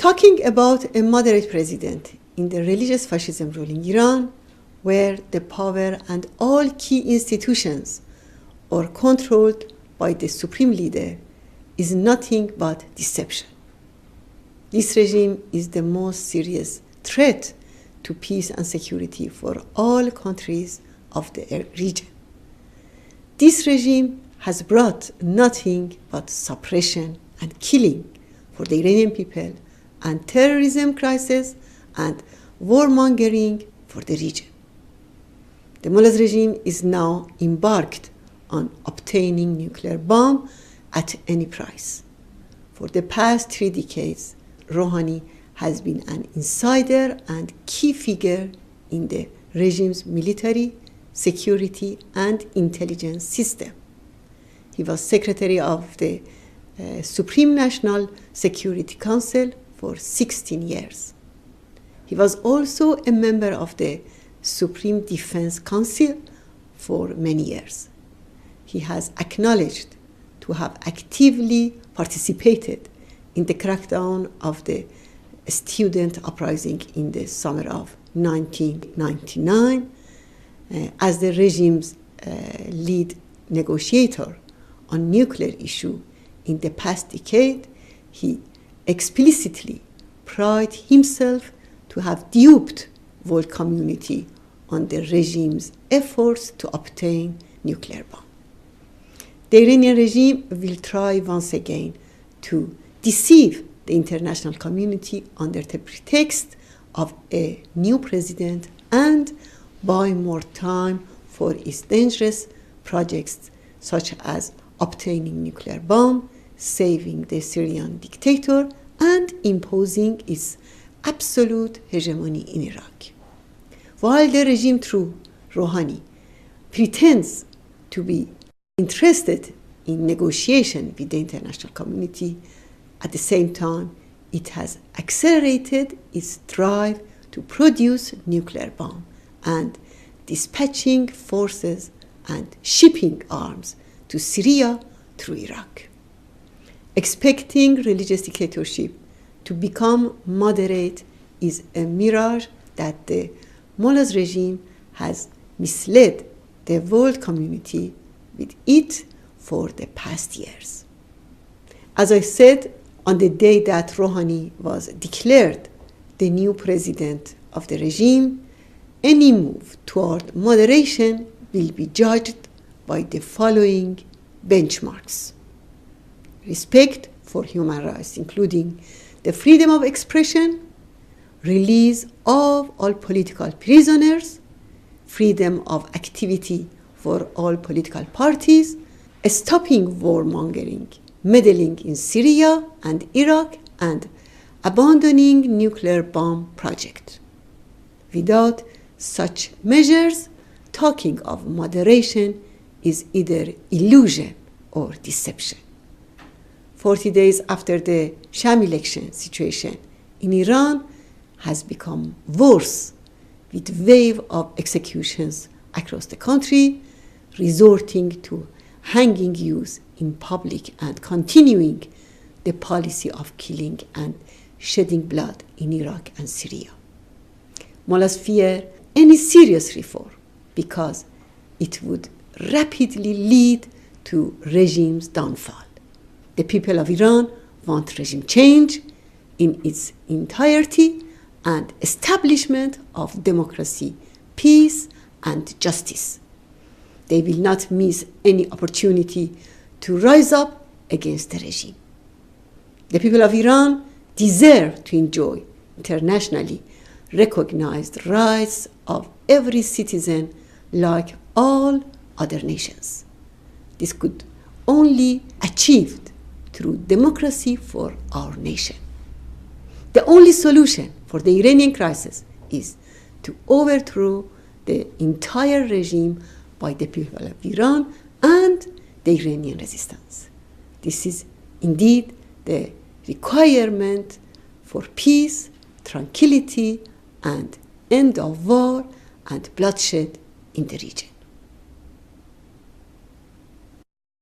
Talking about a moderate president in the religious fascism ruling Iran, where the power and all key institutions are controlled by the supreme leader, is nothing but deception. This regime is the most serious threat to peace and security for all countries of the region. This regime has brought nothing but suppression and killing for the Iranian people and terrorism crisis and warmongering for the region. The mullah's regime is now embarked on obtaining nuclear bomb at any price. For the past 3 decades, Rohani has been an insider and key figure in the regime's military, security, and intelligence system. He was secretary of the Supreme National Security Council for 16 years. He was also a member of the Supreme Defense Council for many years. He has acknowledged to have actively participated in the crackdown of the student uprising in the summer of 1999. As the regime's lead negotiator on nuclear issue in the past decade, he explicitly prided himself to have duped world community on the regime's efforts to obtain nuclear bomb. The Iranian regime will try once again to deceive the international community under the pretext of a new president and buy more time for its dangerous projects such as obtaining nuclear bomb, saving the Syrian dictator, and imposing its absolute hegemony in Iraq. While the regime through Rohani pretends to be interested in negotiation with the international community, at the same time, it has accelerated its drive to produce nuclear bomb and dispatching forces and shipping arms to Syria through Iraq. Expecting religious dictatorship to become moderate is a mirage that the mullah's regime has misled the world community with it for the past years. As I said, on the day that Rohani was declared the new president of the regime, any move toward moderation will be judged by the following benchmarks: respect for human rights, including the freedom of expression, release of all political prisoners, freedom of activity for all political parties, stopping warmongering, meddling in Syria and Iraq, and abandoning nuclear bomb project. Without such measures, talking of moderation is either illusion or deception. 40 days after the sham election situation in Iran has become worse, with wave of executions across the country, resorting to hanging youth in public and continuing the policy of killing and shedding blood in Iraq and Syria. Mullahs fear any serious reform because it would rapidly lead to regime's downfall. The people of Iran want regime change in its entirety and establishment of democracy, peace, and justice. They will not miss any opportunity to rise up against the regime. The people of Iran deserve to enjoy internationally recognized rights of every citizen like all other nations. This could only achieved through democracy for our nation. The only solution for the Iranian crisis is to overthrow the entire regime by the people of Iran and the Iranian resistance. This is indeed the requirement for peace, tranquility, and end of war and bloodshed in the region.